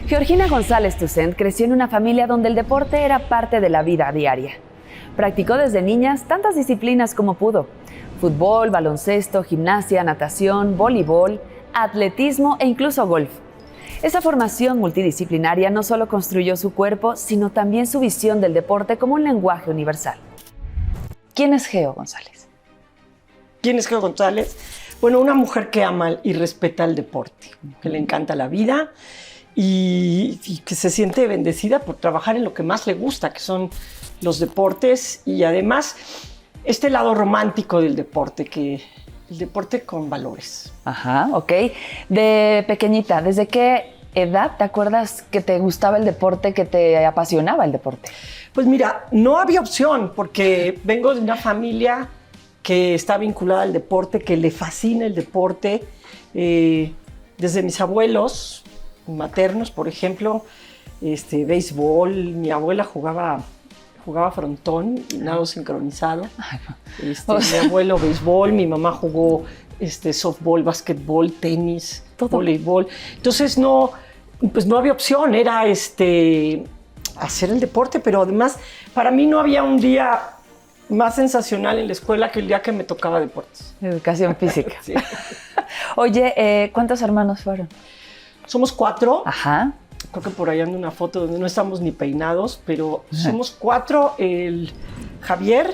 Georgina González Toussaint creció en una familia donde el deporte era parte de la vida diaria. Practicó desde niñas tantas disciplinas como pudo: fútbol, baloncesto, gimnasia, natación, voleibol, atletismo e incluso golf. Esa formación multidisciplinaria no solo construyó su cuerpo, sino también su visión del deporte como un lenguaje universal. ¿Quién es Geo González? ¿Quién es Geo González? Bueno, una mujer que ama y respeta el deporte, que le encanta la vida y que se siente bendecida por trabajar en lo que más le gusta, que son los deportes, y además este lado romántico del deporte, que el deporte con valores. Ajá, ok. De pequeñita, ¿desde qué edad te acuerdas que te gustaba el deporte, que te apasionaba el deporte? Pues mira, no había opción, porque vengo de una familia que está vinculada al deporte, que le fascina el deporte. Desde mis abuelos maternos, por ejemplo, béisbol. Mi abuela jugaba frontón y nado sincronizado. Mi abuelo béisbol, mi mamá jugó softball, básquetbol, tenis, voleibol. Entonces pues no había opción, era hacer el deporte, pero además para mí no había un día más sensacional en la escuela que el día que me tocaba deportes. Educación física. Sí. Oye, ¿cuántos hermanos fueron? Somos 4. Ajá. Creo que por ahí anda una foto donde no estamos ni peinados, pero somos 4, el Javier,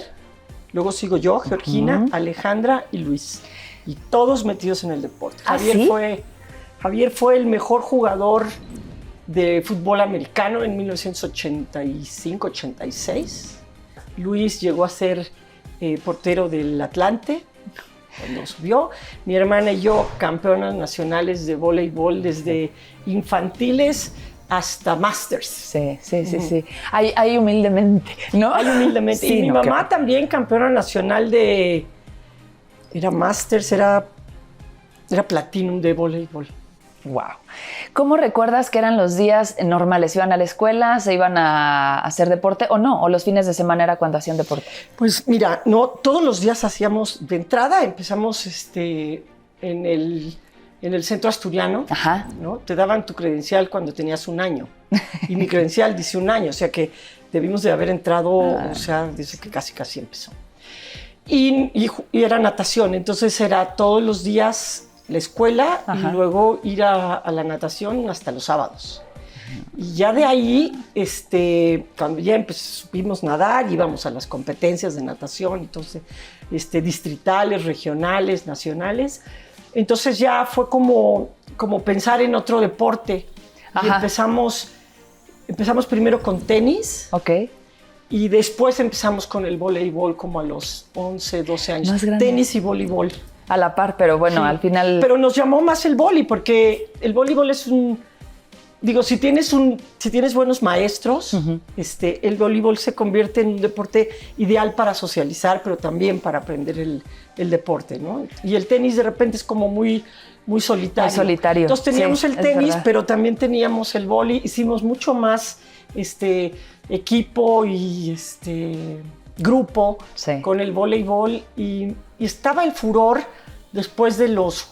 luego sigo yo, Georgina, Alejandra y Luis. Y todos metidos en el deporte. ¿Sí? Javier fue el mejor jugador de fútbol americano en 1985-86. Luis llegó a ser portero del Atlante cuando subió. Mi hermana y yo, campeonas nacionales de voleibol desde infantiles hasta masters. Sí. Ahí humildemente, ¿no? Ahí humildemente. Sí, y mi mamá también, campeona nacional de... Era masters, era platinum de voleibol. Wow. ¿Cómo recuerdas que eran los días normales? ¿Iban a la escuela, se iban a hacer deporte o no? ¿O los fines de semana era cuando hacían deporte? Pues mira, no, todos los días hacíamos, de entrada empezamos en el centro asturiano. Ajá. ¿No? Te daban tu credencial cuando tenías 1 año. Y mi credencial dice 1 año, o sea que debimos de haber entrado, o sea, desde que casi empezó. Y era natación, entonces era todos los días la escuela. Ajá. Y luego ir a la natación hasta los sábados. Y ya de ahí, cuando ya supimos nadar, íbamos a las competencias de natación, entonces, distritales, regionales, nacionales. Entonces ya fue como pensar en otro deporte. Ajá. Y empezamos primero con tenis. Ok. Y después empezamos con el voleibol como a los 11, 12 años. Más grande. Tenis y voleibol. A la par, pero bueno, sí. Al final... Pero nos llamó más el vóley, porque el voleibol es si tienes buenos maestros, el voleibol se convierte en un deporte ideal para socializar, pero también para aprender el deporte, ¿no? Y el tenis de repente es como muy solitario. Muy solitario. Entonces teníamos el tenis, pero también teníamos el vóley. Hicimos mucho más equipo y grupo con el voleibol, y estaba el furor después de los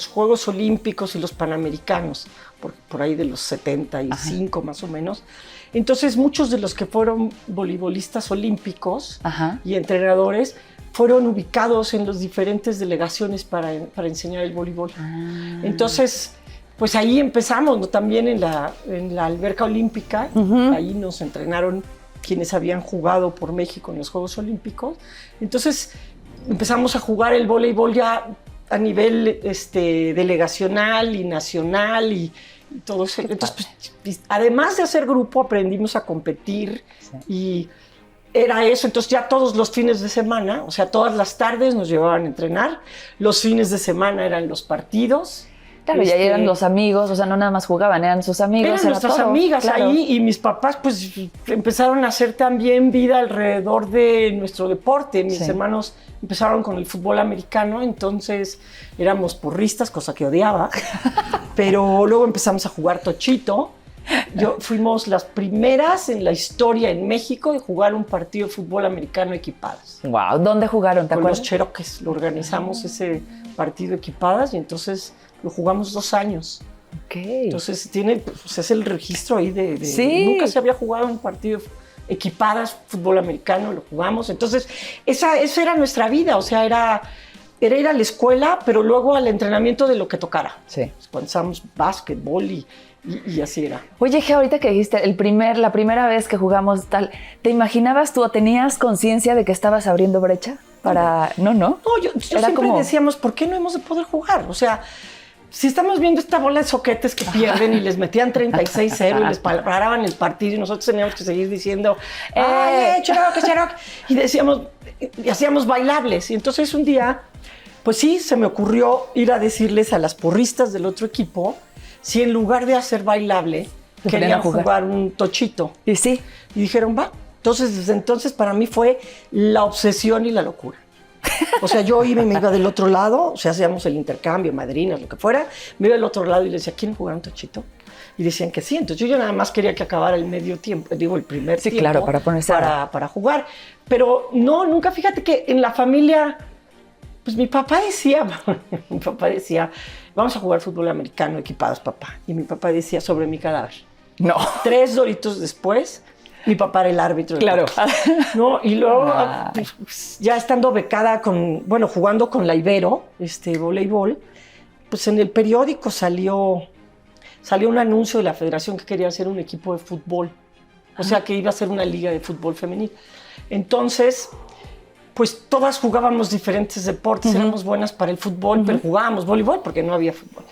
Juegos Olímpicos y los Panamericanos, por ahí de los 75. Ajá. Más o menos. Entonces muchos de los que fueron voleibolistas olímpicos. Ajá. Y entrenadores fueron ubicados en las diferentes delegaciones para enseñar el voleibol. Ah. Entonces, pues ahí empezamos, ¿no? También en la alberca olímpica. Ahí nos entrenaron quienes habían jugado por México en los Juegos Olímpicos. Entonces empezamos a jugar el voleibol ya a nivel delegacional y nacional y todo eso. Entonces, pues, además de hacer grupo, aprendimos a competir. Sí. Y era eso. Entonces ya todos los fines de semana, o sea, todas las tardes nos llevaban a entrenar. Los fines de semana eran los partidos. Claro, y ahí eran los amigos, o sea, no nada más jugaban, eran sus amigos. Eran nuestras amigas, claro. Ahí, y mis papás pues empezaron a hacer también vida alrededor de nuestro deporte. Mis hermanos empezaron con el fútbol americano, entonces éramos porristas, cosa que odiaba, pero luego empezamos a jugar tochito. Fuimos las primeras en la historia en México de jugar un partido de fútbol americano equipadas. Wow, ¿dónde jugaron? ¿Te acuerdas? Con los Cherokees, lo organizamos ese partido equipadas, y entonces lo jugamos 2 años. Ok. Entonces pues, es el registro ahí de sí. Nunca se había jugado un partido equipadas, fútbol americano, lo jugamos. Entonces, esa era nuestra vida, o sea, era ir a la escuela, pero luego al entrenamiento de lo que tocara. Sí. Cuando estábamos básquetbol y así era. Oye, Geo, ahorita que dijiste la primera vez que jugamos tal, ¿te imaginabas tú o tenías conciencia de que estabas abriendo brecha? No. No, yo siempre decíamos, ¿por qué no hemos de poder jugar? O sea, si estamos viendo esta bola de soquetes que pierden y les metían 36-0 y les paraban el partido y nosotros teníamos que seguir diciendo, ¡ay, Cherok! Y decíamos, y hacíamos bailables. Y entonces un día, pues sí, se me ocurrió ir a decirles a las porristas del otro equipo si en lugar de hacer bailable querían jugar un tochito. Y sí. Y dijeron, va. Entonces, desde entonces para mí fue la obsesión y la locura. O sea, yo iba y me iba del otro lado, o sea, hacíamos el intercambio, madrinas, lo que fuera, me iba del otro lado y les decía, ¿quieren jugar un tochito? Y decían que sí. Entonces yo nada más quería que acabara el medio tiempo, el primer tiempo. Sí, claro, para ponerse para jugar. Pero no, nunca, fíjate que en la familia, pues mi papá decía, vamos a jugar fútbol americano equipados, papá. Y mi papá decía, sobre mi cadáver. No. 3 Doritos después, mi papá era el árbitro. Claro. No, y luego, pues, ya estando becada jugando con la Ibero, voleibol, pues en el periódico salió un anuncio de la federación que quería hacer un equipo de fútbol. O sea, que iba a ser una liga de fútbol femenil. Entonces, pues todas jugábamos diferentes deportes, éramos buenas para el fútbol, pero jugábamos voleibol porque no había fútbol.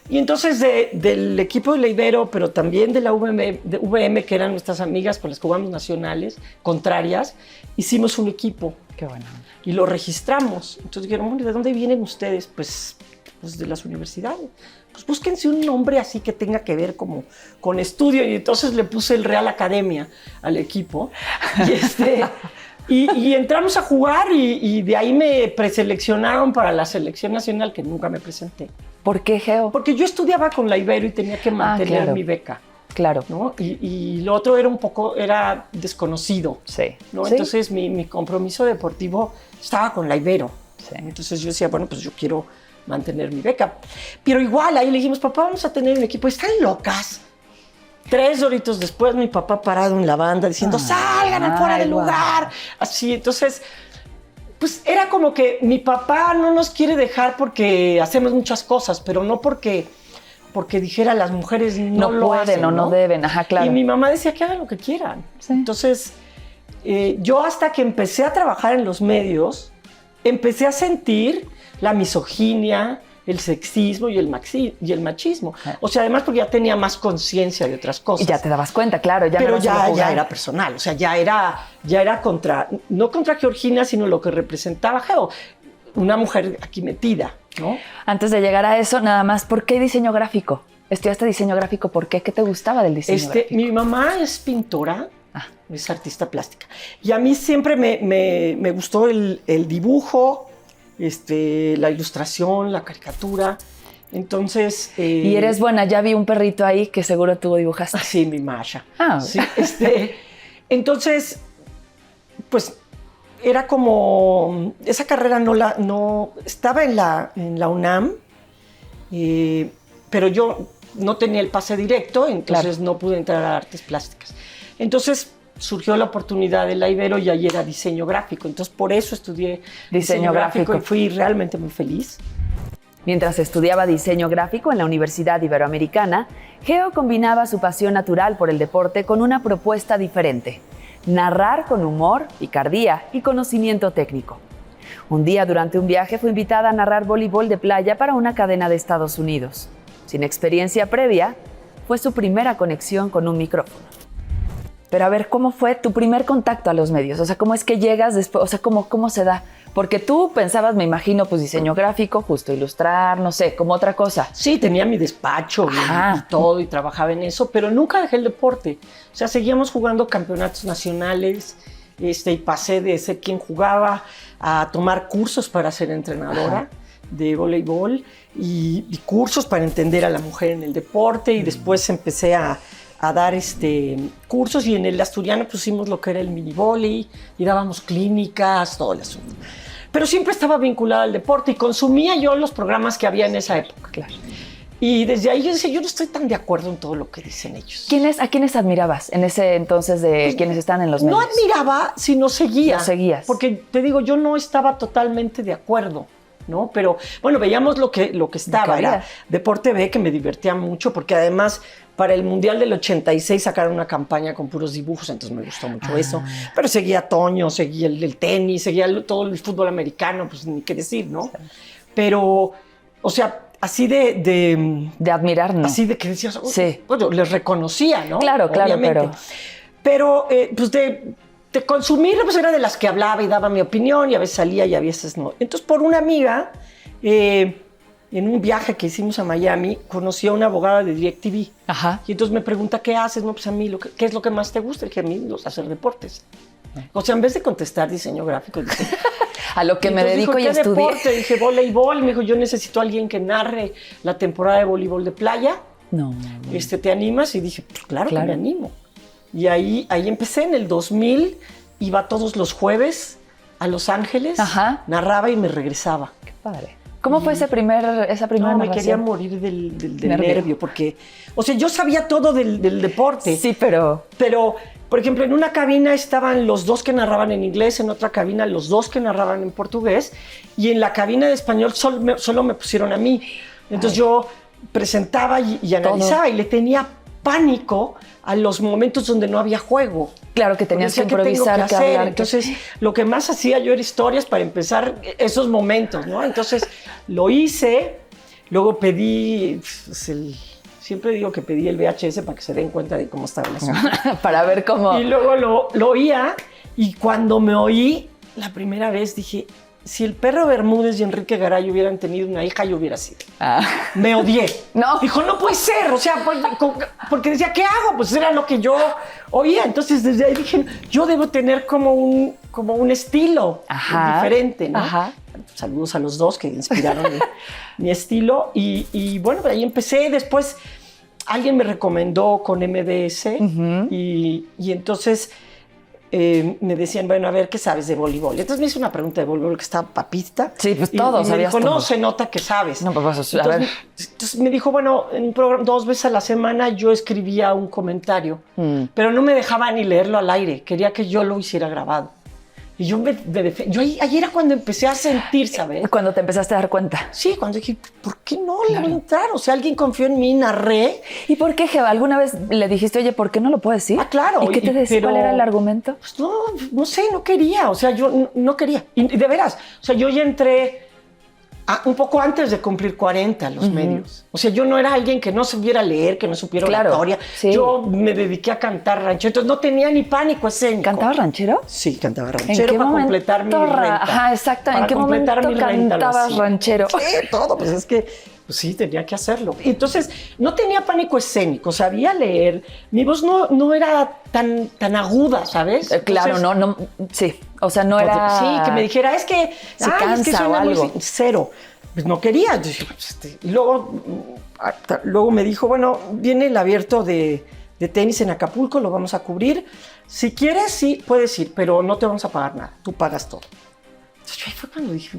Y entonces del equipo de la Ibero, pero también de la VM, que eran nuestras amigas con las que jugamos nacionales, contrarias, hicimos un equipo. Qué bueno. Y lo registramos. Entonces dijeron, ¿de dónde vienen ustedes? Pues de las universidades. Pues búsquense un nombre así que tenga que ver como con estudio. Y entonces le puse el Real Academia al equipo. Y entramos a jugar y de ahí me preseleccionaron para la selección nacional, que nunca me presenté. ¿Por qué, Geo? Porque yo estudiaba con la Ibero y tenía que mantener mi beca. Claro. ¿No? Y lo otro era desconocido. Sí. ¿No? ¿Sí? Entonces mi compromiso deportivo estaba con la Ibero. Sí. Entonces yo decía, bueno, pues yo quiero mantener mi beca. Pero igual ahí le dijimos, papá, vamos a tener un equipo. ¿Están locas? 3 Doritos después, mi papá parado en la banda diciendo, salgan fuera del lugar. Así, entonces, pues era como que mi papá no nos quiere dejar porque hacemos muchas cosas, pero no porque dijera las mujeres no lo pueden hacen, o no deben. Ajá, claro. Y mi mamá decía que hagan lo que quieran. Sí. Entonces, yo hasta que empecé a trabajar en los medios, empecé a sentir la misoginia, el sexismo y el machismo. O sea, además porque ya tenía más conciencia de otras cosas. Y ya te dabas cuenta, claro. Pero ya era personal, o sea, ya era no contra Georgina, sino lo que representaba Geo, una mujer aquí metida, ¿no? Antes de llegar a eso, nada más, ¿por qué diseño gráfico? ¿Estudiaste diseño gráfico? ¿Por qué? ¿Qué te gustaba del diseño gráfico? Mi mamá es pintora, es artista plástica, y a mí siempre me gustó el dibujo, la ilustración, la caricatura. Entonces... Y eres buena, ya vi un perrito ahí que seguro tú dibujaste. Sí, mi Masha. Sí, entonces, pues era como... Esa carrera no estaba en la UNAM, pero yo no tenía el pase directo, entonces no pude entrar a artes plásticas. Entonces surgió la oportunidad de la Ibero y ahí era diseño gráfico. Entonces por eso estudié diseño gráfico y fui realmente muy feliz. Mientras estudiaba diseño gráfico en la Universidad Iberoamericana, Geo combinaba su pasión natural por el deporte con una propuesta diferente: narrar con humor, picardía y conocimiento técnico. Un día durante un viaje fue invitada a narrar voleibol de playa para una cadena de Estados Unidos. Sin experiencia previa, fue su primera conexión con un micrófono. Pero a ver, ¿cómo fue tu primer contacto a los medios? O sea, ¿cómo es que llegas después? O sea, ¿cómo se da? Porque tú pensabas, me imagino, pues diseño gráfico, justo ilustrar, no sé, como otra cosa. Sí, tenía mi despacho y todo y trabajaba en eso, pero nunca dejé el deporte. O sea, seguíamos jugando campeonatos nacionales y pasé de ser quien jugaba a tomar cursos para ser entrenadora de voleibol y cursos para entender a la mujer en el deporte y después empecé a dar cursos y en el Asturiano pusimos lo que era el mini volley y dábamos clínicas, todo el asunto. Pero siempre estaba vinculada al deporte y consumía yo los programas que había en esa época. Claro. Y desde ahí yo decía, yo no estoy tan de acuerdo en todo lo que dicen ellos. ¿A quiénes admirabas en ese entonces de quienes están en los medios? No admiraba, sino seguía. Lo seguías. Porque te digo, yo no estaba totalmente de acuerdo, ¿no? Pero bueno, veíamos lo que estaba. Era Deporte B, que me divertía mucho, porque además para el Mundial del 86 sacaron una campaña con puros dibujos, entonces me gustó mucho eso. Pero seguía a Toño, seguía el tenis, seguía todo el fútbol americano, pues ni qué decir, ¿no? Sí. Pero, o sea, así de admirar, ¿no? Así de que decías, sí. Bueno, les reconocía, ¿no? Claro, obviamente. Pero pues de consumir, pues era de las que hablaba y daba mi opinión, y a veces salía y a veces no. Entonces, por una amiga, en un viaje que hicimos a Miami, conocí a una abogada de DirecTV. Ajá. Y entonces me pregunta, ¿qué haces? No, pues a mí, ¿qué es lo que más te gusta? Y dije, a mí, hacer deportes. O sea, en vez de contestar diseño gráfico, dije, a lo que me dedico y estudié. Deporte? Dije, voleibol. Me dijo, yo necesito a alguien que narre la temporada de voleibol de playa. No. ¿Te animas? Y dije, pues claro que me animo. Y ahí empecé en el 2000, iba todos los jueves a Los Ángeles, narraba y me regresaba. Qué padre. ¿Cómo fue esa primera narración? Me quería morir del nervio, porque, o sea, yo sabía todo del deporte. Sí, pero, por ejemplo, en una cabina estaban los dos que narraban en inglés, en otra cabina los dos que narraban en portugués, y en la cabina de español solo me pusieron a mí. Entonces yo presentaba y analizaba, y le tenía pánico a los momentos donde no había juego. Claro, que tenías que improvisar, que hablar. Entonces, lo que más hacía yo era historias para empezar esos momentos, ¿no? Entonces, lo hice, luego pedí, siempre digo que pedí el VHS para que se den cuenta de cómo estaba el asunto. Para ver cómo... Y luego lo oía, y cuando me oí la primera vez dije, si el Perro Bermúdez y Enrique Garay hubieran tenido una hija, yo hubiera sido. Me odié. No. Dijo, no puede ser. O sea, porque decía, ¿qué hago? Pues era lo que yo oía. Entonces, desde ahí dije, yo debo tener como un estilo diferente, ¿no? Saludos a los dos que inspiraron mi estilo. Y bueno, ahí empecé. Después, alguien me recomendó con MBS. Y entonces... me decían, bueno, a ver, ¿qué sabes de voleibol? Entonces me hizo una pregunta de voleibol que estaba papista. Sí, pues todo. Y me dijo, no, se nota que sabes. No, pues a ver. Entonces me dijo, bueno, en un programa 2 veces a la semana yo escribía un comentario, pero no me dejaba ni leerlo al aire. Quería que yo lo hiciera grabado. Y yo ahí era cuando empecé a sentir, ¿sabes? Cuando te empezaste a dar cuenta. Sí, cuando dije, ¿por qué no le voy a entrar? O sea, alguien confió en mí, narré. ¿Y por qué, Geva? ¿Alguna vez le dijiste, oye, ¿por qué no lo puedo decir? Claro. ¿Y qué te decía? ¿Cuál era el argumento? Pues no sé, no quería. O sea, yo no quería. Y de veras, o sea, yo ya entré un poco antes de cumplir 40 los medios. O sea, yo no era alguien que no supiera leer, que no supiera oratoria. Sí. Yo me dediqué a cantar ranchero, entonces no tenía ni pánico escénico. ¿Cantabas ranchero? Sí, cantaba ranchero para completar mi renta. Ajá, exacto. ¿En qué momento cantabas ranchero? Sí, todo, pues es que pues sí, tenía que hacerlo. Y entonces no tenía pánico escénico, sabía leer. Mi voz no era tan aguda, ¿sabes? Claro, entonces, sí. O sea, no era... Sí, que me dijera, es que cansa o algo. Cero. Pues no quería. Y luego me dijo, bueno, viene el abierto de tenis en Acapulco, lo vamos a cubrir. Si quieres, sí, puedes ir, pero no te vamos a pagar nada. Tú pagas todo. Entonces ahí fue cuando dije...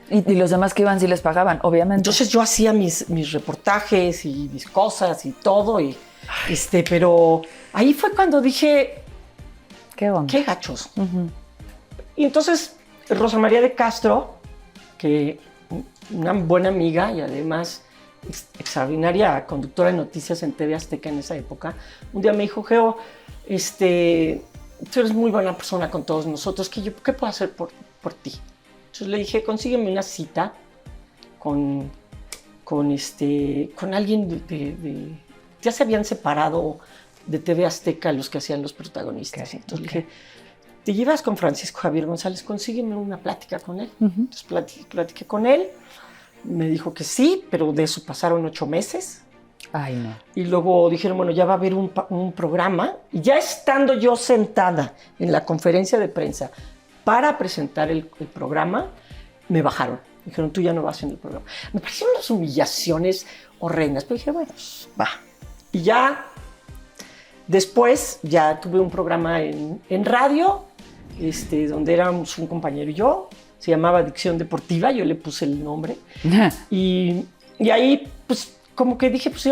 ¿Y los demás que iban sí les pagaban, obviamente? Entonces yo hacía mis reportajes y mis cosas y todo, pero ahí fue cuando dije... ¿Qué onda? Qué gachos. Y entonces Rosa María de Castro, que una buena amiga y además extraordinaria conductora de noticias en TV Azteca en esa época, un día me dijo, Geo, tú eres muy buena persona con todos nosotros, ¿qué puedo hacer por ti? Entonces le dije, consígueme una cita con alguien ya se habían separado de TV Azteca los que hacían los protagonistas. Entonces le dije, te llevas con Francisco Javier González, consígueme una plática con él. Entonces platiqué con él, me dijo que sí, pero de eso pasaron 8 meses. Ay, no. Y luego dijeron, bueno, ya va a haber un programa. Y ya estando yo sentada en la conferencia de prensa para presentar el programa, me bajaron. Dijeron, tú ya no vas en el programa. Me parecieron unas humillaciones horrendas, pero dije, bueno, pues, va. Y ya después ya tuve un programa en radio, donde éramos un compañero y yo, se llamaba Adicción Deportiva, yo le puse el nombre. Y ahí pues como que dije, pues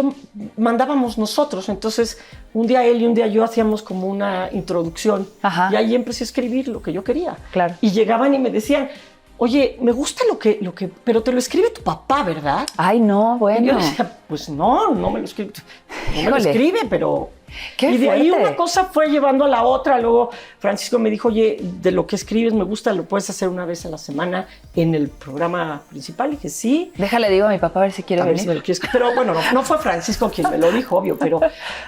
mandábamos nosotros. Entonces, un día él y un día yo hacíamos como una introducción. Ajá. Y ahí empecé a escribir lo que yo quería. Claro. Y llegaban y me decían, oye, me gusta lo que, pero te lo escribe tu papá, ¿verdad? Ay, no, bueno. Y yo decía, pues no me lo escribe. No me lo escribe, pero... Qué y de fuerte. ahí una cosa fue llevando a la otra. Luego Francisco me dijo, oye, de lo que escribes me gusta, lo puedes hacer una vez a la semana en el programa principal. Y dije, sí. Déjale, digo a mi papá a ver si quiere venir. Si me lo quieres. Pero bueno, no fue Francisco quien me lo dijo, obvio,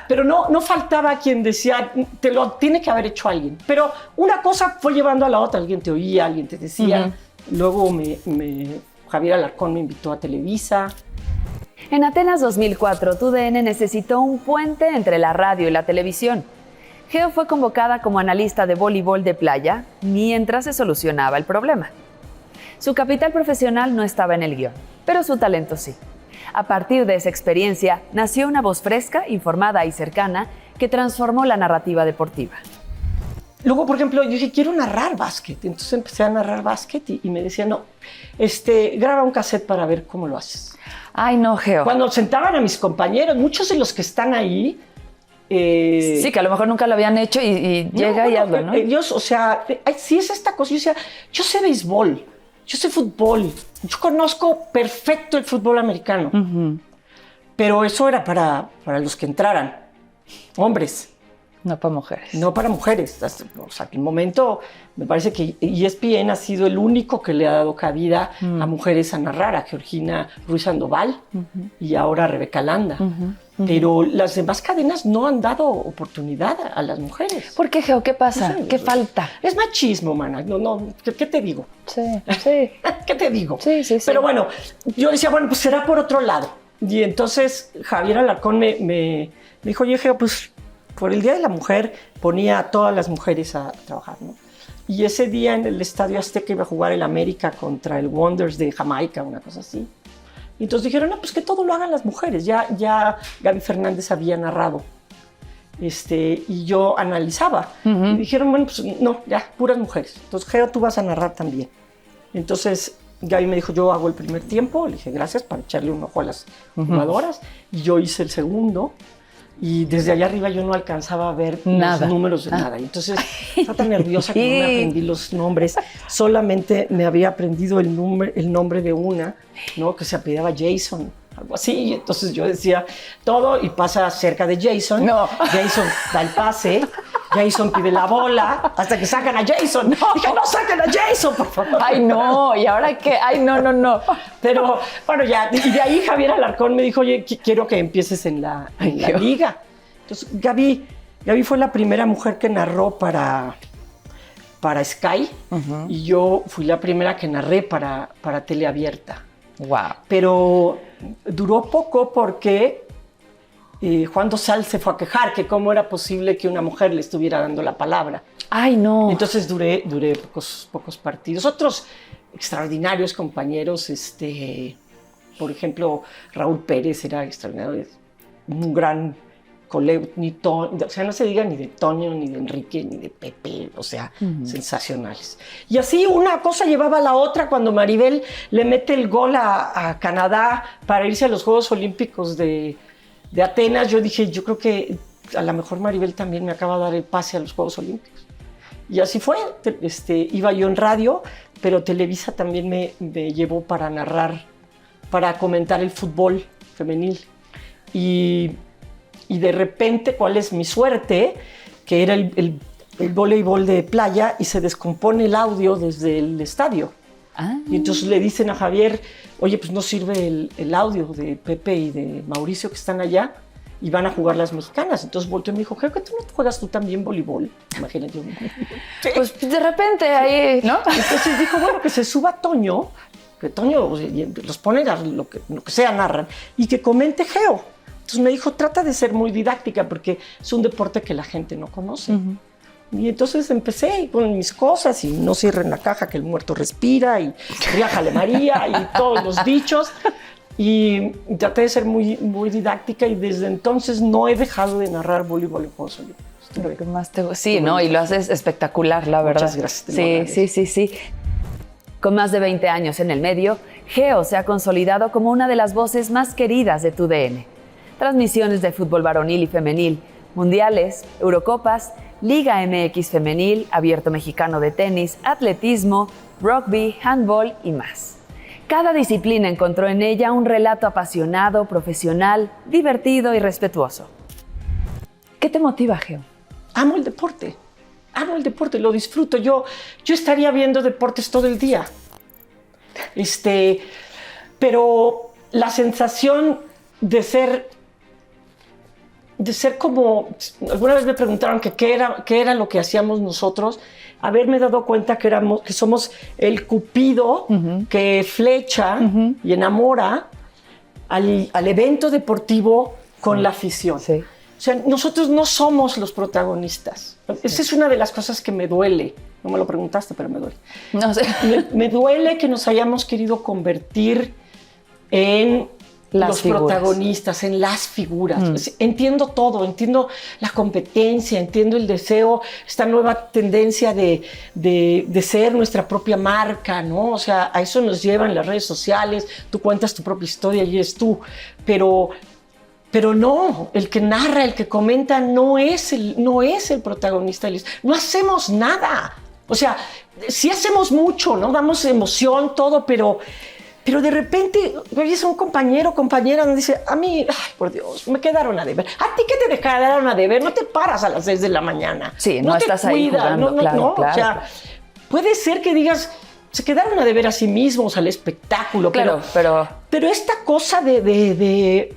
pero no faltaba quien decía, te lo tiene que haber hecho alguien. Pero una cosa fue llevando a la otra. Alguien te oía, alguien te decía. Luego Javier Alarcón me invitó a Televisa. En Atenas 2004, TUDN necesitó un puente entre la radio y la televisión. Geo fue convocada como analista de voleibol de playa mientras se solucionaba el problema. Su capital profesional no estaba en el guión, pero su talento sí. A partir de esa experiencia, nació una voz fresca, informada y cercana que transformó la narrativa deportiva. Luego, por ejemplo, yo dije, quiero narrar básquet. Entonces empecé a narrar básquet y me decían, no, graba un cassette para ver cómo lo haces. Ay, no, Geo. Cuando sentaban a mis compañeros, muchos de los que están ahí... sí, que a lo mejor nunca lo habían hecho y llega y hazlo, ¿no? Ellos, o sea, sí es esta cosa. Yo decía, yo sé béisbol, yo sé fútbol, yo conozco perfecto el fútbol americano. Pero eso era para los que entraran, hombres. No para mujeres. No para mujeres. O sea, en el momento me parece que ESPN ha sido el único que le ha dado cabida a mujeres a narrar, a Georgina Ruiz Sandoval y ahora a Rebeca Landa. Pero las demás cadenas no han dado oportunidad a las mujeres. ¿Por qué, Geo? ¿Qué pasa? No sé, ¿Qué falta? Es machismo, mana. No, ¿qué te digo? Sí, sí. ¿Qué te digo? Sí. Pero bueno, yo decía, bueno, pues será por otro lado. Y entonces Javier Alarcón me dijo, oye, Geo, pues por el Día de la Mujer ponía a todas las mujeres a trabajar, ¿no? Y ese día en el Estadio Azteca iba a jugar el América contra el Wonders de Jamaica, una cosa así. Y entonces dijeron, no, pues que todo lo hagan las mujeres. Ya Gaby Fernández había narrado. Y yo analizaba. Y dijeron, bueno, pues no, ya, puras mujeres. Entonces, Geo, tú vas a narrar también. Entonces, Gaby me dijo, yo hago el primer tiempo. Le dije, gracias, para echarle un ojo a las jugadoras. Y yo hice el segundo. Y desde allá arriba yo no alcanzaba a ver los números de nada. Y entonces estaba tan nerviosa que no me aprendí los nombres. Solamente me había aprendido el nombre de una, ¿no? Que se apellidaba Jason, algo así. Y entonces yo decía todo y pasa cerca de Jason. No. Jason da el pase. Jason pide la bola hasta que sacan a Jason. No. Dije, no saquen a Jason, por favor. Ay, no. ¿Y ahora qué? Ay, no. Pero bueno, ya. Y de ahí Javier Alarcón me dijo, oye, quiero que empieces en la liga. Entonces, Gaby fue la primera mujer que narró para Sky. Y yo fui la primera que narré para Teleabierta. Wow. Pero duró poco porque Juan Dosal se fue a quejar que cómo era posible que una mujer le estuviera dando la palabra. Ay, no. Entonces duré pocos partidos. Otros extraordinarios compañeros, por ejemplo, Raúl Pérez era extraordinario, un gran colega, o sea, no se diga ni de Toño, ni de Enrique, ni de Pepe, o sea, sensacionales. Y así una cosa llevaba a la otra. Cuando Maribel le mete el gol a Canadá para irse a los Juegos Olímpicos de Atenas, yo dije, yo creo que a lo mejor Maribel también me acaba de dar el pase a los Juegos Olímpicos. Y así fue. Iba yo en radio, pero Televisa también me llevó para narrar, para comentar el fútbol femenil. Y de repente, ¿cuál es mi suerte? Que era el voleibol de playa y se descompone el audio desde el estadio. Y entonces le dicen a Javier, oye, pues no sirve el audio de Pepe y de Mauricio que están allá y van a jugar las mexicanas. Entonces volteó y me dijo, ¿qué tú no juegas tú también voleibol? Imagínate. ¿Sí? Pues de repente ahí, ¿no? Entonces dijo, bueno, que se suba Toño, que Toño los pone lo que sea, narran, y que comente Geo. Entonces me dijo, trata de ser muy didáctica porque es un deporte que la gente no conoce. Y entonces empecé con mis cosas y no cierren la caja que el muerto respira y Riájale María y todos los dichos. Y traté de ser muy, muy didáctica y desde entonces no he dejado de narrar voleibol en Juegos Olímpicos. Lo que más te gusta. Sí, ¿no? Y lo haces espectacular, la verdad. Muchas gracias. Sí. Con más de 20 años en el medio, Geo se ha consolidado como una de las voces más queridas de TUDN. Transmisiones de fútbol varonil y femenil, mundiales, Eurocopas, Liga MX femenil, Abierto Mexicano de tenis, atletismo, rugby, handball y más. Cada disciplina encontró en ella un relato apasionado, profesional, divertido y respetuoso. ¿Qué te motiva, Geo? Amo el deporte, lo disfruto. Yo estaría viendo deportes todo el día. Pero la sensación de ser como, alguna vez me preguntaron que qué era lo que hacíamos nosotros, haberme dado cuenta que somos el cupido que flecha y enamora al evento deportivo con la afición. Sí. O sea, nosotros no somos los protagonistas. Sí. Esa es una de las cosas que me duele. No me lo preguntaste, pero me duele. No sé. Me duele que nos hayamos querido convertir en los protagonistas, en las figuras. Entiendo todo, entiendo la competencia, entiendo el deseo, esta nueva tendencia de ser nuestra propia marca, ¿no? O sea, a eso nos llevan las redes sociales, tú cuentas tu propia historia y es tú, pero no, el que narra, el que comenta no es el protagonista. No hacemos nada. O sea, sí hacemos mucho, ¿no? Damos emoción, todo, pero de repente oyes a un compañero o compañera donde dice, a mí, ay, por Dios, me quedaron a deber. ¿A ti qué te dejaron a deber? No te paras a las 6 de la mañana. Sí, no estás ahí jugando, claro. O sea, puede ser que digas, se quedaron a deber a sí mismos, al espectáculo. Claro, pero esta cosa de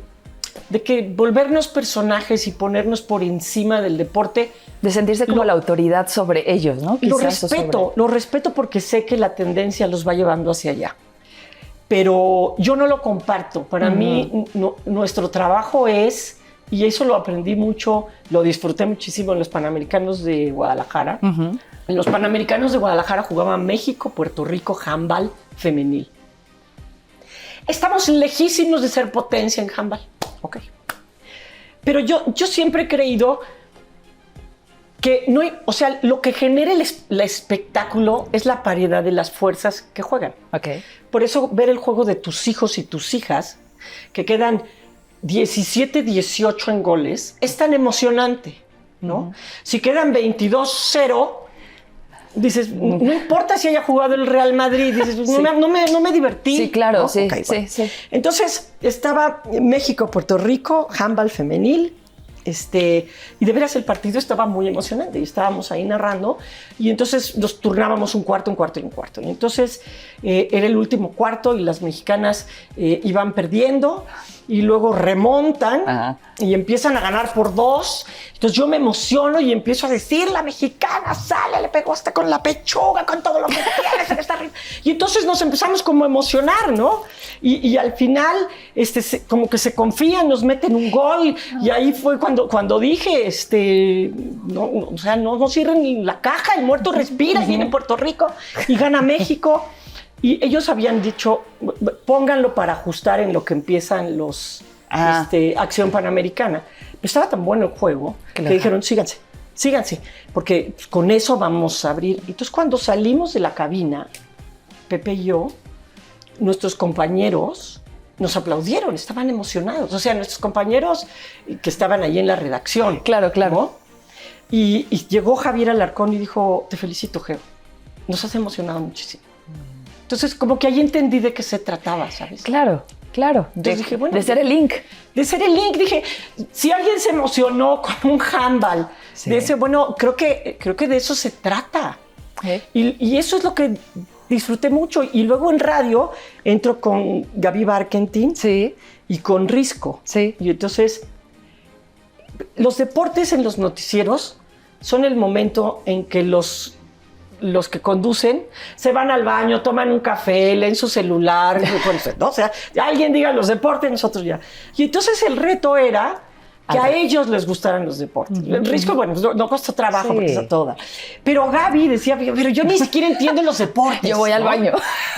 que volvernos personajes y ponernos por encima del deporte. De sentirse como la autoridad sobre ellos, ¿no? Lo respeto porque sé que la tendencia los va llevando hacia allá. Pero yo no lo comparto. Para mí, nuestro trabajo es, y eso lo aprendí mucho, lo disfruté muchísimo en los Panamericanos de Guadalajara. En los Panamericanos de Guadalajara jugaba México, Puerto Rico, handball femenil. Estamos lejísimos de ser potencia en handball. Ok. Pero yo siempre he creído que no hay, o sea, lo que genera el espectáculo es la paridad de las fuerzas que juegan. Okay. Por eso ver el juego de tus hijos y tus hijas, que quedan 17-18 en goles, es tan emocionante, ¿no? Si quedan 22-0, dices, no importa si haya jugado el Real Madrid, dices, no me divertí. Sí, claro, ¿no? Sí, Okay, bueno. sí. Entonces, estaba México, Puerto Rico, handball femenil, y de veras el partido estaba muy emocionante y estábamos ahí narrando y entonces nos turnábamos un cuarto y entonces era el último cuarto y las mexicanas iban perdiendo y luego remontan y empiezan a ganar por 2. Entonces yo me emociono y empiezo a decir, la mexicana sale, le pegó hasta con la pechuga, con todo lo que tienes, está arriba. Y entonces nos empezamos como a emocionar, ¿no? Y al final, como que se confían, nos meten un gol. Y ahí fue cuando dije, o sea, no cierren la caja, el muerto respira, y viene Puerto Rico y gana México. Y ellos habían dicho, pónganlo para ajustar en lo que empiezan los Acción Panamericana. Pero estaba tan bueno el juego que dijeron, síganse, porque con eso vamos a abrir. Entonces, cuando salimos de la cabina, Pepe y yo, nuestros compañeros nos aplaudieron, estaban emocionados. O sea, nuestros compañeros que estaban ahí en la redacción. Claro. ¿No? Y llegó Javier Alarcón y dijo, te felicito, Geo. Nos has emocionado muchísimo. Entonces, como que ahí entendí de qué se trataba, ¿sabes? Claro. Entonces dije, bueno, de ser el link. Dije, si alguien se emocionó con un handball, de ese, bueno, creo que de eso se trata. Y eso es lo que disfruté mucho. Y luego en radio entro con Gaby Barkentin y con Risco. Sí. Y entonces, los deportes en los noticieros son el momento en que los que conducen se van al baño, toman un café, leen su celular, ¿no? O sea, alguien diga los deportes, nosotros ya. Y entonces el reto era que a ellos les gustaran los deportes. El Risco, bueno, no costó trabajo porque está toda. Pero Gaby decía, pero yo ni siquiera entiendo los deportes. Yo voy al baño.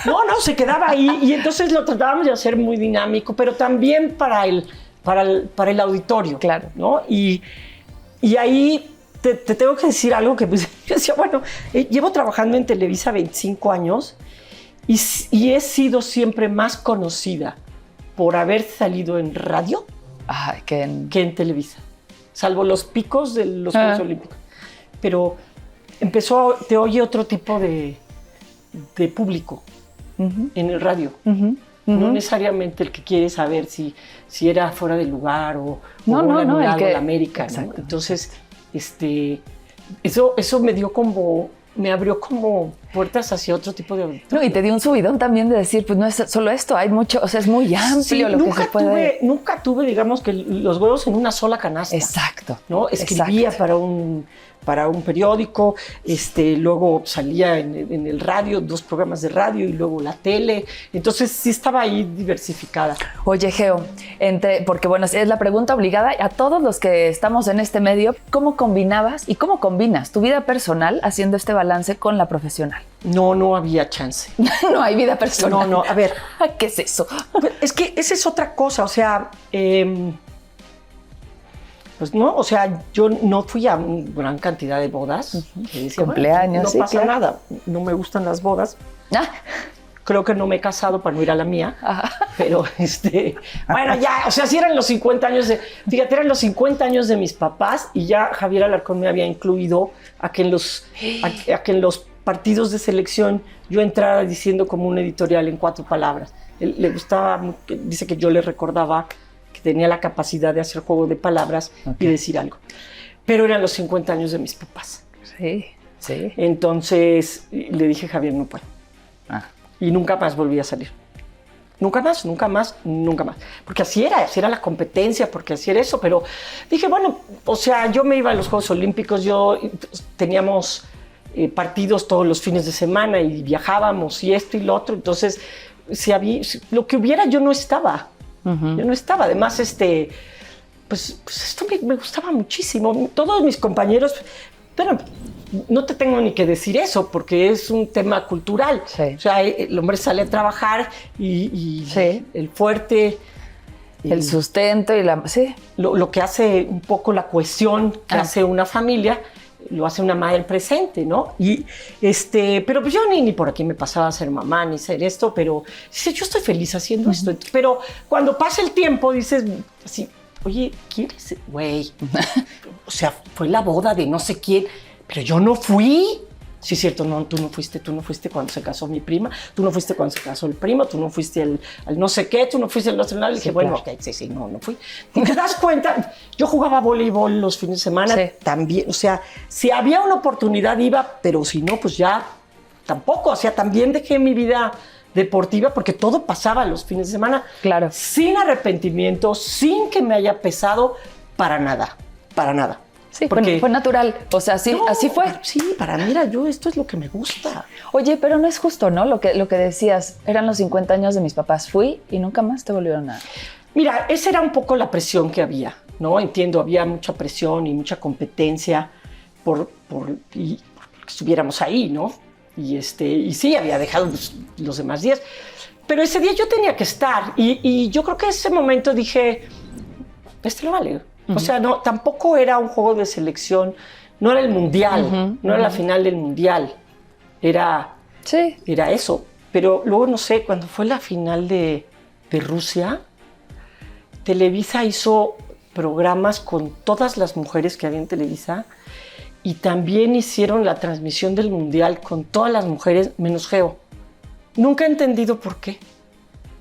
No, se quedaba ahí. Y entonces lo tratábamos de hacer muy dinámico, pero también para el auditorio. Claro. ¿No? Y ahí te tengo que decir algo que pues, yo decía, bueno, llevo trabajando en Televisa 25 años Y he sido siempre más conocida por haber salido en radio que en Televisa, salvo los picos de los Juegos Olímpicos. Pero te oye otro tipo de público en el radio. No necesariamente el que quiere saber si era fuera de lugar o el que... América. ¿No? Entonces, eso me abrió como puertas hacia otro tipo de auditorio. No, y te dio un subidón también de decir, pues no es solo esto, hay mucho, o sea, es muy amplio lo que se puede... Nunca tuve, digamos, que los huevos en una sola canasta. Exacto. ¿No? Escribía para un periódico, luego salía en el radio, 2 programas de radio y luego la tele. Entonces sí estaba ahí diversificada. Oye, Geo, porque bueno, es la pregunta obligada a todos los que estamos en este medio, ¿cómo combinabas y cómo combinas tu vida personal haciendo este balance con la profesional? No había chance. No hay vida personal. No, a ver. ¿Qué es eso? Es que esa es otra cosa, o sea... Pues no, o sea, yo no fui a una gran cantidad de bodas. Cumpleaños, no pasa nada, no me gustan las bodas. Creo que no me he casado para no ir a la mía. Pero bueno, ya, o sea, sí eran los 50 años fíjate, eran los 50 años de mis papás y ya Javier Alarcón me había incluido a que en los partidos de selección yo entrara diciendo como un editorial en 4 palabras. Él le gustaba, dice que yo le recordaba que tenía la capacidad de hacer juego de palabras y decir algo. Pero eran los 50 años de mis papás. Sí. Entonces le dije, Javier, no puedo. Y nunca más volví a salir. Nunca más. Porque así era la competencia, porque así era eso. Pero dije, bueno, o sea, yo me iba a los Juegos Olímpicos, teníamos partidos todos los fines de semana y viajábamos y esto y lo otro. Entonces, lo que hubiera, yo no estaba. Yo no estaba. Además, pues esto me gustaba muchísimo. Todos mis compañeros, pero no te tengo ni que decir eso porque es un tema cultural. Sí. O sea, el hombre sale a trabajar y el fuerte, el sustento y lo que hace un poco la cohesión que hace una familia, lo hace una madre presente, ¿no? Y pero pues yo ni por aquí me pasaba a ser mamá ni ser esto, pero yo estoy feliz haciendo esto. Pero cuando pasa el tiempo dices así, oye, ¿quién es? Güey, o sea, fue la boda de no sé quién, pero yo no fui. Sí, es cierto, no, tú no fuiste cuando se casó mi prima, tú no fuiste cuando se casó el primo, tú no fuiste al no sé qué, tú no fuiste al otro lado. Y dije, bueno, ok, sí, no fui. Y te das cuenta, yo jugaba voleibol los fines de semana también, o sea, si había una oportunidad iba, pero si no, pues ya tampoco, o sea, también dejé mi vida deportiva porque todo pasaba los fines de semana. Claro. Sin arrepentimiento, sin que me haya pesado para nada. Sí, porque fue natural, o sea, sí, así fue. Sí, para mí esto es lo que me gusta. Oye, pero no es justo, ¿no? Lo que decías, eran los 50 años de mis papás, fui y nunca más te volvieron a... Mira, esa era un poco la presión que había, ¿no? Entiendo, había mucha presión y mucha competencia por que estuviéramos ahí, ¿no? Y sí, había dejado los demás días, pero ese día yo tenía que estar y yo creo que en ese momento dije, lo vale. O sea, no, tampoco era un juego de selección, no era el mundial, no era la final del mundial, era eso. Pero luego, no sé, cuando fue la final de Rusia, Televisa hizo programas con todas las mujeres que había en Televisa y también hicieron la transmisión del mundial con todas las mujeres menos Geo. Nunca he entendido por qué.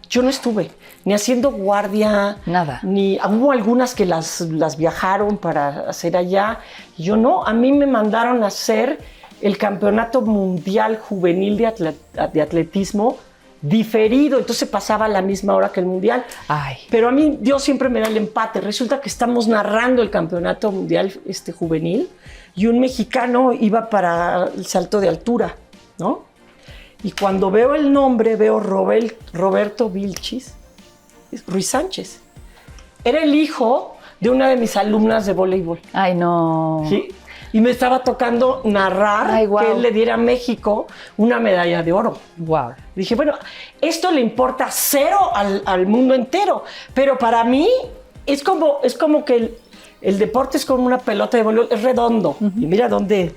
Yo no estuve ni haciendo guardia, nada. Ni hubo algunas que las viajaron para hacer allá. Yo no, a mí me mandaron a hacer el campeonato mundial juvenil de atletismo diferido, entonces pasaba a la misma hora que el mundial. Ay. Pero a mí Dios siempre me da el empate. Resulta que estamos narrando el campeonato mundial juvenil y un mexicano iba para el salto de altura, ¿no? Y cuando veo el nombre, veo Roberto Vilchis Ruiz Sánchez. Era el hijo de una de mis alumnas de voleibol. Ay, no. Sí. Y me estaba tocando narrar que él le diera a México una medalla de oro. Wow. Dije, bueno, esto le importa cero al mundo entero. Pero para mí es como que el deporte es como una pelota de voleibol, es redondo. Y mira dónde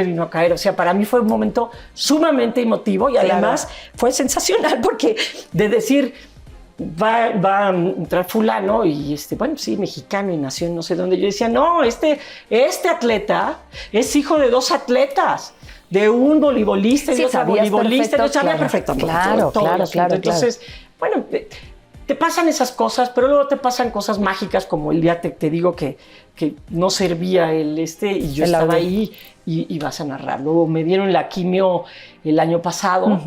vino a caer. O sea, para mí fue un momento sumamente emotivo y además fue sensacional porque de decir, va a entrar fulano y bueno, sí, mexicano y nació en no sé dónde. Yo decía, no, este atleta es hijo de 2 atletas. De un voleibolista y de otro voleibolista. Yo sabía perfectamente. Claro. Entonces, bueno, te pasan esas cosas, pero luego te pasan cosas mágicas como el día te digo que no servía y yo estaba ahí y vas a narrar. Luego me dieron la quimio el año pasado,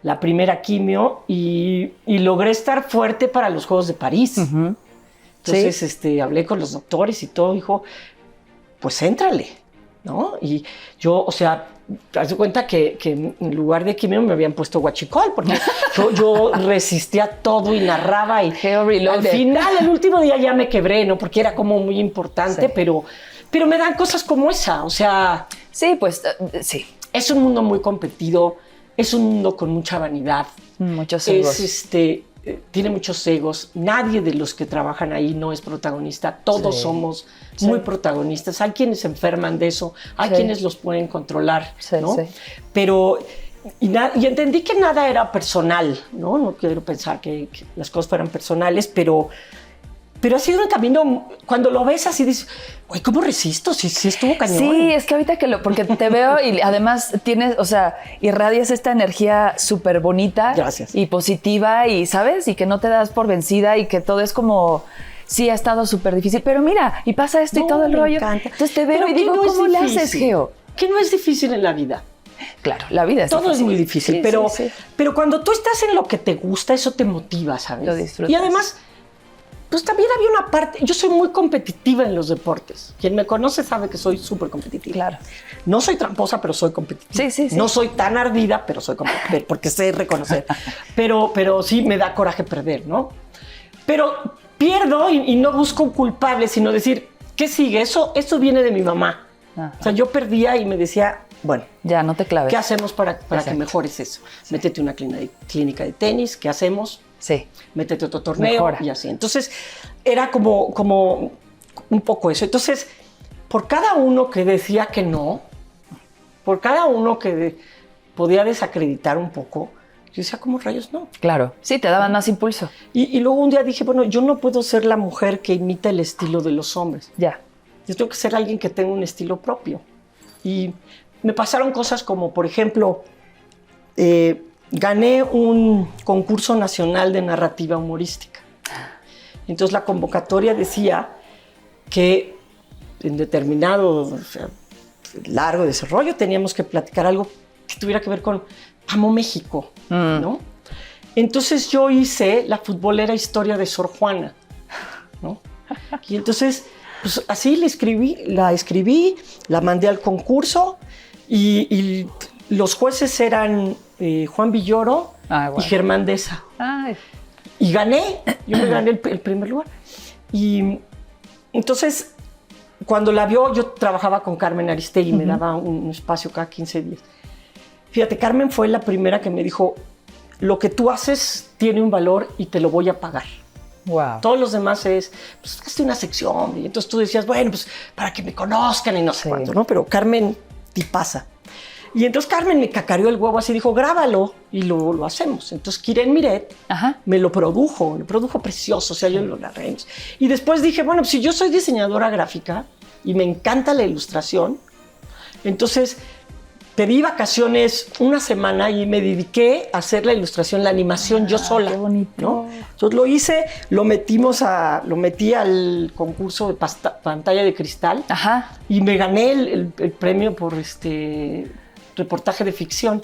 la primera quimio, y logré estar fuerte para los Juegos de París. Entonces hablé con los doctores y todo, dijo, pues éntrale, ¿no? Y yo, o sea, te das cuenta que en lugar de quimio me habían puesto huachicol, porque yo resistía todo y narraba y al final, el último día ya me quebré, ¿no? Porque era como muy importante, pero me dan cosas como esa, o sea... Sí, pues, sí. Es un mundo muy competido, es un mundo con mucha vanidad. Muchos egos. Tiene muchos egos. Nadie de los que trabajan ahí no es protagonista. Todos somos muy protagonistas. Hay quienes se enferman de eso, hay quienes los pueden controlar, ¿no? Pero y entendí que nada era personal, ¿no? No quiero pensar que las cosas fueran personales, pero ha sido un camino, cuando lo ves así dices, güey, ¿cómo resisto? Sí estuvo cañón. Sí, es que ahorita porque te veo y además tienes, o sea, irradias esta energía súper bonita. Gracias. Y positiva y, ¿sabes? Y que no te das por vencida y que todo es como, sí, ha estado súper difícil, pero mira, y pasa esto y todo el rollo. Encanta. Entonces te veo pero y digo, no ¿cómo le haces, Geo? Que no es difícil en la vida. Claro, la vida es todo difícil. Es muy difícil, pero cuando tú estás en lo que te gusta, eso te motiva, ¿sabes? Lo disfrutas. Y además... pues también había una parte, yo soy muy competitiva en los deportes. Quien me conoce sabe que soy súper competitiva. Claro. No soy tramposa, pero soy competitiva. Sí. No soy tan ardida, pero soy competitiva, porque sé reconocer. pero sí me da coraje perder, ¿no? Pero pierdo y no busco un culpable, sino decir, ¿qué sigue? Eso viene de mi mamá. Ajá. O sea, yo perdía y me decía, bueno, ya no te claves. ¿Qué hacemos para que mejores eso? Sí. Métete a una clínica de tenis, ¿qué hacemos? Sí. Métete a otro torneo y así. Entonces, era como un poco eso. Entonces, por cada uno que decía que no, por cada uno que podía desacreditar un poco, yo decía, ¿cómo rayos no? Claro, sí, te daban más impulso. Y luego un día dije, bueno, yo no puedo ser la mujer que imita el estilo de los hombres. Ya. Yo tengo que ser alguien que tenga un estilo propio. Y me pasaron cosas como, por ejemplo, gané un concurso nacional de narrativa humorística. Entonces la convocatoria decía que en determinado largo desarrollo teníamos que platicar algo que tuviera que ver con Amo México, ¿no? Entonces yo hice la futbolera historia de Sor Juana, ¿no? Y entonces, pues así la escribí, la mandé al concurso y los jueces eran Juan Villoro y Germán Deza. Ay. Y gané, yo me gané el primer lugar. Y entonces, cuando la vio, yo trabajaba con Carmen Aristegui, me daba un espacio cada 15 días. Fíjate, Carmen fue la primera que me dijo, lo que tú haces tiene un valor y te lo voy a pagar. Wow. Todos los demás es, pues, hazte una sección. Y entonces tú decías, bueno, pues, para que me conozcan y no sé cuánto, ¿no? Pero Carmen, tipaza. Y entonces Carmen me cacareó el huevo así, dijo, grábalo y lo hacemos. Entonces Kiren Miret me lo produjo precioso, o sea, yo lo narré. Y después dije, bueno, pues si yo soy diseñadora gráfica y me encanta la ilustración, entonces pedí vacaciones una semana y me dediqué a hacer la ilustración, la animación yo sola. Qué bonito. ¿No? Entonces lo hice, lo metí al concurso de pantalla de cristal. Ajá. Y me gané el premio por reportaje de ficción.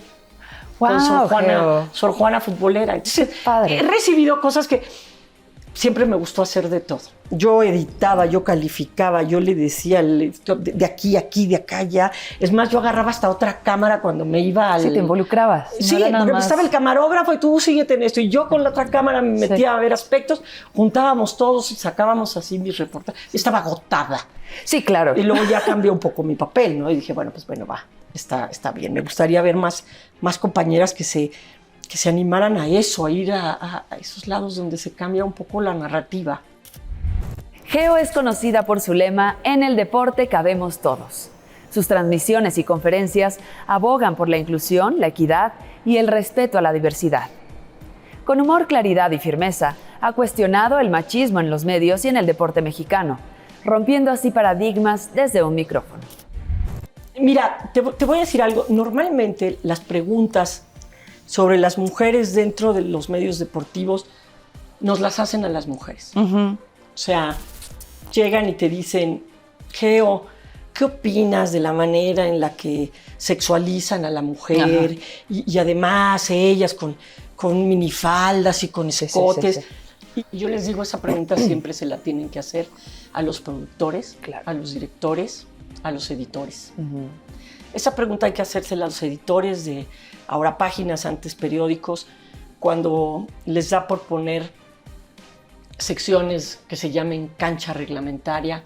Wow, con Sor Juana futbolera. Entonces, he recibido cosas que siempre me gustó hacer de todo. Yo editaba, yo calificaba, yo le decía de aquí, de acá, ya. Es más, yo agarraba hasta otra cámara cuando me iba al... Sí, te involucrabas. Sí, porque estaba el camarógrafo y tú síguete en esto. Y yo con la otra cámara me metía a ver aspectos, juntábamos todos y sacábamos así mis reportajes. Estaba agotada. Sí, claro. Y luego ya cambió un poco mi papel, ¿no? Y dije, bueno, pues bueno, va, está bien. Me gustaría ver más compañeras que se animaran a eso, a ir a esos lados donde se cambia un poco la narrativa. Geo es conocida por su lema "En el deporte cabemos todos". Sus transmisiones y conferencias abogan por la inclusión, la equidad y el respeto a la diversidad. Con humor, claridad y firmeza, ha cuestionado el machismo en los medios y en el deporte mexicano, rompiendo así paradigmas desde un micrófono. Mira, te voy a decir algo. Normalmente las preguntas sobre las mujeres dentro de los medios deportivos nos las hacen a las mujeres. O sea, llegan y te dicen, Geo, ¿qué opinas de la manera en la que sexualizan a la mujer? Y además ellas con minifaldas y con escotes. Sí. Y yo les digo, esa pregunta siempre se la tienen que hacer a los productores, a los directores, a los editores. Esa pregunta hay que hacérsela a los editores de ahora páginas, antes periódicos, cuando les da por poner secciones que se llamen cancha reglamentaria,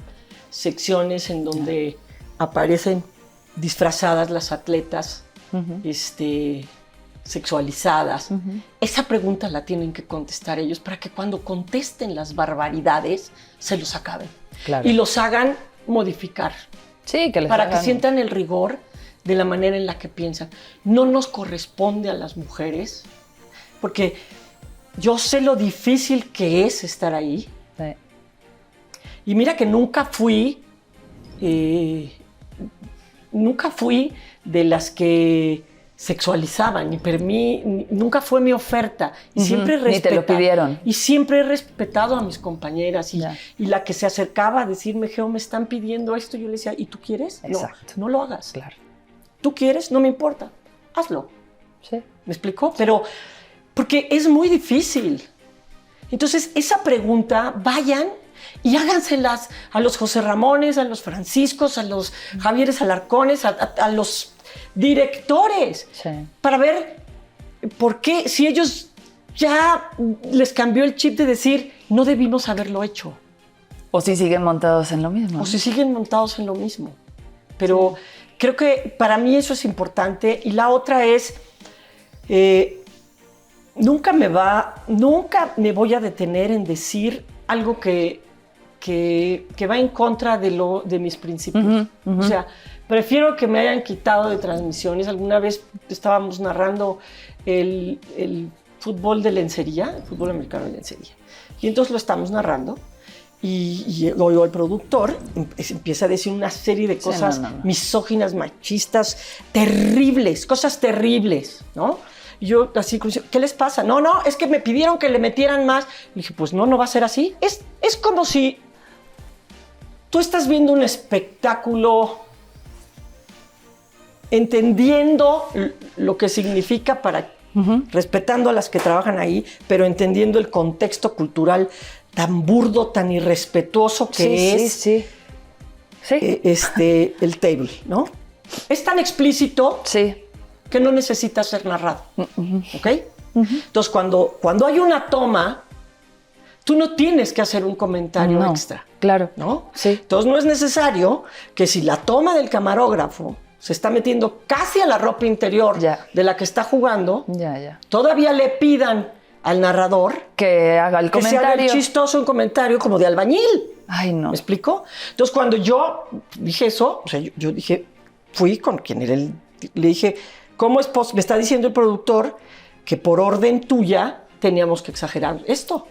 secciones en donde aparecen disfrazadas las atletas, sexualizadas. Esa pregunta la tienen que contestar ellos para que cuando contesten las barbaridades se los acaben y los hagan modificar. Sí, que les para hagan... que sientan el rigor de la manera en la que piensan. No nos corresponde a las mujeres, porque yo sé lo difícil que es estar ahí. Sí. Y mira que nunca fui de las que sexualizaban, nunca fue mi oferta. Y siempre ni te lo pidieron. Y siempre he respetado a mis compañeras. Y la que se acercaba a decirme, Geo, me están pidiendo esto, yo le decía, ¿y tú quieres? Exacto. No lo hagas. Claro. ¿Tú quieres? No me importa. Hazlo. Sí. ¿Me explicó? Pero porque es muy difícil. Entonces, esa pregunta, vayan y háganselas a los José Ramones, a los Franciscos, a los Javieres Alarcones, a los directores, para ver por qué, si ellos ya les cambió el chip de decir, no debimos haberlo hecho. O si siguen montados en lo mismo. O si siguen montados en lo mismo. Pero creo que para mí eso es importante. Y la otra es, nunca me voy a detener en decir algo que va en contra de mis principios. O sea, prefiero que me hayan quitado de transmisiones. Alguna vez estábamos narrando el fútbol de lencería, el fútbol americano de lencería. Y entonces lo estamos narrando y luego el productor empieza a decir una serie de cosas misóginas, machistas, terribles, cosas terribles, ¿no? Y yo así, ¿qué les pasa? No, es que me pidieron que le metieran más. Y dije, pues no va a ser así. Es como si tú estás viendo un espectáculo entendiendo lo que significa respetando a las que trabajan ahí, pero entendiendo el contexto cultural tan burdo, tan irrespetuoso que es el table, ¿no? Es tan explícito que no necesita ser narrado, ¿ok? Entonces, cuando hay una toma, tú no tienes que hacer un comentario extra. Claro. ¿No? Sí. Entonces, no es necesario que si la toma del camarógrafo se está metiendo casi a la ropa interior de la que está jugando, todavía le pidan al narrador que haga el comentario. Que se haga el chistoso un comentario como de albañil. Ay, no. ¿Me explico? Entonces, cuando yo dije eso, o sea, yo dije, fui con quien era le dije, ¿cómo es posible? Me está diciendo el productor que por orden tuya teníamos que exagerar esto.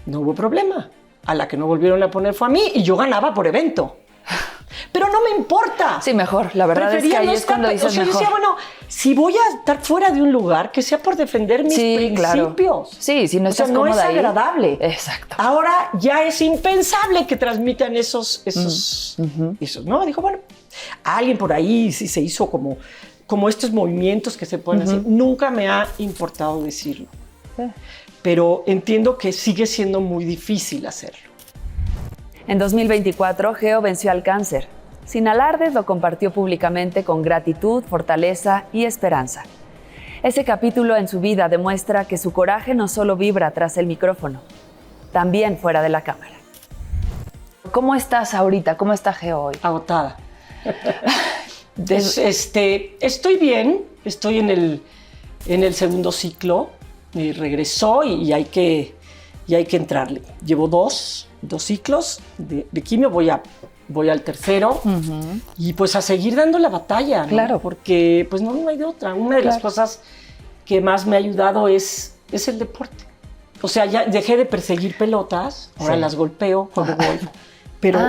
No hubo problema. A la que no volvieron a poner fue a mí y yo ganaba por evento. Pero no me importa. Sí, mejor. La verdad es que ahí es cuando dices mejor. Yo decía, bueno, si voy a estar fuera de un lugar, que sea por defender mis principios. Claro. Sí, si no estás cómoda ahí. No es agradable. Exacto. Ahora ya es impensable que transmitan esos, ¿no? Dijo, bueno, alguien por ahí sí se hizo como estos movimientos que se pueden hacer. Nunca me ha importado decirlo. Pero entiendo que sigue siendo muy difícil hacerlo. En 2024, Geo venció al cáncer. Sin alardes, lo compartió públicamente con gratitud, fortaleza y esperanza. Ese capítulo en su vida demuestra que su coraje no solo vibra tras el micrófono, también fuera de la cámara. ¿Cómo estás ahorita? ¿Cómo está Geo hoy? Agotada. Estoy bien, estoy en el segundo ciclo. Regresó y hay que y hay que entrarle. Llevo dos ciclos de quimio, voy al tercero y pues a seguir dando la batalla, ¿no? Claro. Porque pues no hay de otra. Una de las cosas que más me ha ayudado es el deporte. O sea, ya dejé de perseguir pelotas, ahora las golpeo, juego golf, pero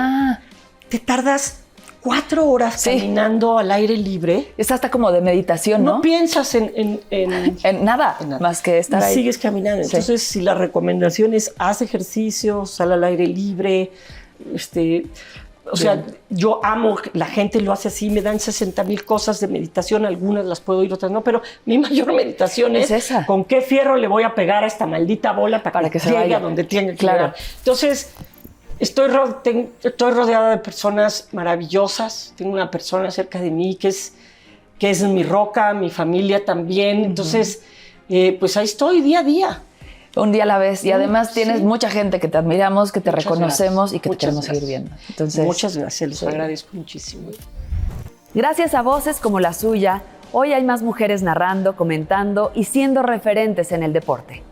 te tardas 4 horas caminando al aire libre. Es hasta como de meditación, ¿no? No piensas en nada, más que estar ahí. Sigues caminando. Entonces, si la recomendación es haz ejercicio, sal al aire libre, o sea, yo amo, la gente lo hace así, me dan 60,000 cosas de meditación, algunas las puedo ir, otras no, pero mi mayor meditación es esa. ¿Con qué fierro le voy a pegar a esta maldita bola para que llegue a donde tiene que llegar? Entonces, estoy rodeada de personas maravillosas, tengo una persona cerca de mí que es mi roca, mi familia también, entonces, pues ahí estoy día a día. Un día a la vez. Y además tienes mucha gente que te admiramos, que te reconocemos y que te queremos seguir viendo. Entonces, muchas gracias, los agradezco muchísimo. Gracias a voces como la suya, hoy hay más mujeres narrando, comentando y siendo referentes en el deporte.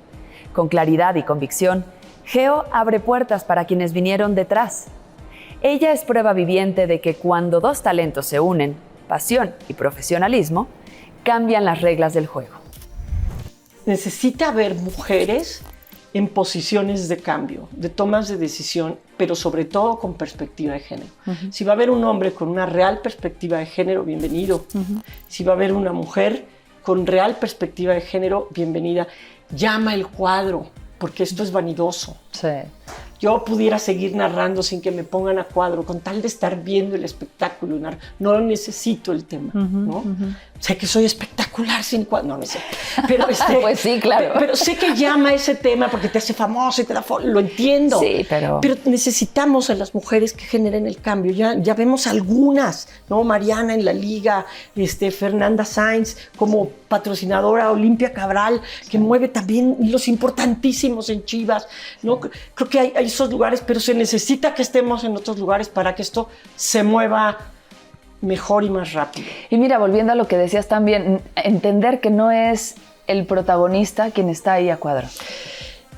Con claridad y convicción, Geo abre puertas para quienes vinieron detrás. Ella es prueba viviente de que cuando dos talentos se unen, pasión y profesionalismo, cambian las reglas del juego. Necesita haber mujeres en posiciones de cambio, de tomas de decisión, pero sobre todo con perspectiva de género. Si va a haber un hombre con una real perspectiva de género, bienvenido. Si va a haber una mujer con real perspectiva de género, bienvenida. Llama el cuadro, porque esto es vanidoso. Sí. Yo pudiera seguir narrando sin que me pongan a cuadro, con tal de estar viendo el espectáculo. No necesito el tema, ¿no? Sé que soy espectacular sin cuadro. No sé. Pero pues sí, claro. Pero sé que llama ese tema porque te hace famoso y te da lo entiendo. Sí, pero necesitamos a las mujeres que generen el cambio. Ya vemos algunas, ¿no? Mariana en la liga, Fernanda Sainz como patrocinadora, Olimpia Cabral, que mueve también los importantísimos en Chivas, ¿no? Creo que hay esos lugares, pero se necesita que estemos en otros lugares para que esto se mueva mejor y más rápido. Y mira, volviendo a lo que decías también, entender que no es el protagonista quien está ahí a cuadro.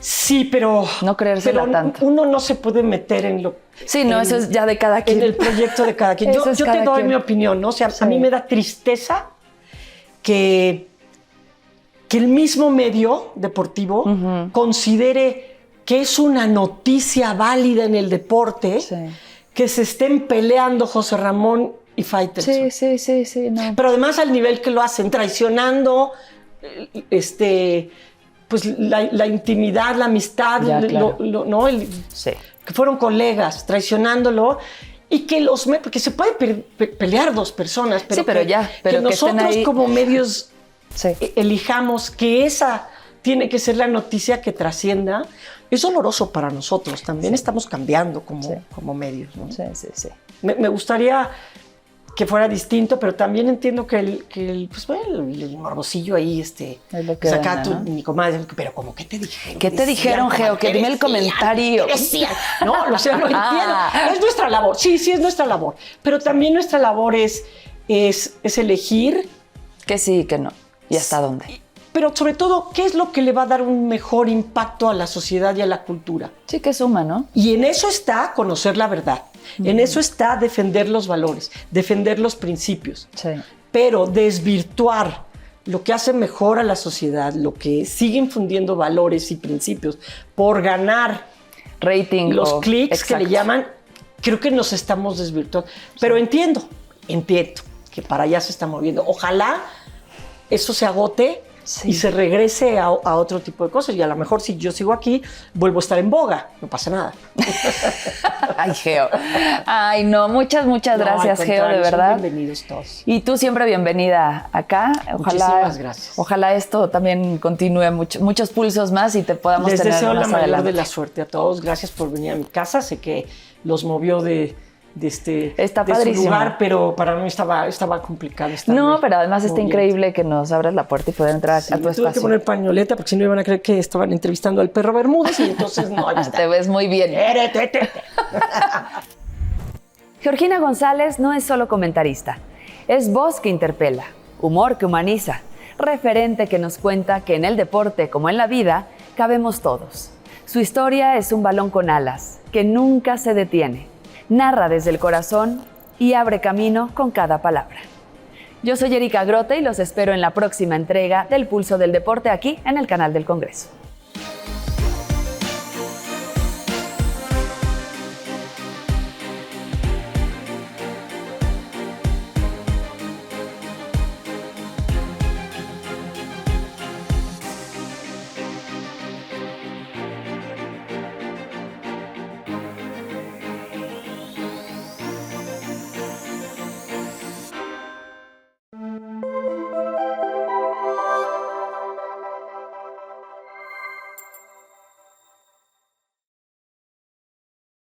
Sí, pero no creérsela tanto. Uno no se puede meter en lo... Sí, no, eso es ya de cada quien. En el proyecto de cada quien. Yo te doy mi opinión, ¿no? O sea, a mí me da tristeza que el mismo medio deportivo considere que es una noticia válida en el deporte que se estén peleando José Ramón y Faitelson. Sí, no. Pero además al nivel que lo hacen, traicionando pues la intimidad, la amistad, ya, claro. Que fueron colegas, traicionándolo. Y que porque se puede pelear dos personas, pero, pero que nosotros como medios elijamos que esa tiene que ser la noticia que trascienda. Es doloroso para nosotros, también estamos cambiando como medios, ¿no? Sí. Me gustaría que fuera distinto, pero también entiendo que el morbosillo ahí, es lo que saca gana, ¿no? Mi comadre, pero como, ¿qué te dijeron? ¿Qué te dijeron, Geo? Que dime el comentario. ¿Qué decían? No, lo entiendo. Es nuestra labor, sí, es nuestra labor, pero también nuestra labor es elegir. Que sí, que no, y hasta dónde. Pero sobre todo, ¿qué es lo que le va a dar un mejor impacto a la sociedad y a la cultura? Sí, que suma, ¿no? Y en eso está conocer la verdad. En eso está defender los valores, defender los principios. Sí. Pero desvirtuar lo que hace mejor a la sociedad, lo que sigue infundiendo valores y principios por ganar rating, los clics que le llaman, creo que nos estamos desvirtuando. Pero entiendo que para allá se está moviendo. Ojalá eso se agote y se regrese a otro tipo de cosas. Y a lo mejor si yo sigo aquí, vuelvo a estar en boga. No pasa nada. Ay, Geo. Ay, no, muchas gracias, Geo, de verdad. Bienvenidos todos. Y tú siempre bienvenida acá. Muchísimas gracias. Ojalá esto también continúe muchos pulsos más y te podamos tener más adelante. Les deseo la mayor de la suerte a todos. Gracias por venir a mi casa. Sé que los movió de su lugar, pero para mí estaba complicado. No, pero además está increíble que nos abras la puerta y poder entrar a tu espacio. Tuve que poner pañoleta porque si no iban a creer que estaban entrevistando al perro Bermúdez y entonces no. Te ves muy bien. Georgina González no es solo comentarista, es voz que interpela, humor que humaniza, referente que nos cuenta que en el deporte como en la vida cabemos todos. Su historia es un balón con alas, que nunca se detiene, narra desde el corazón y abre camino con cada palabra. Yo soy Erika Grote y los espero en la próxima entrega del Pulso del Deporte aquí en el canal del Congreso.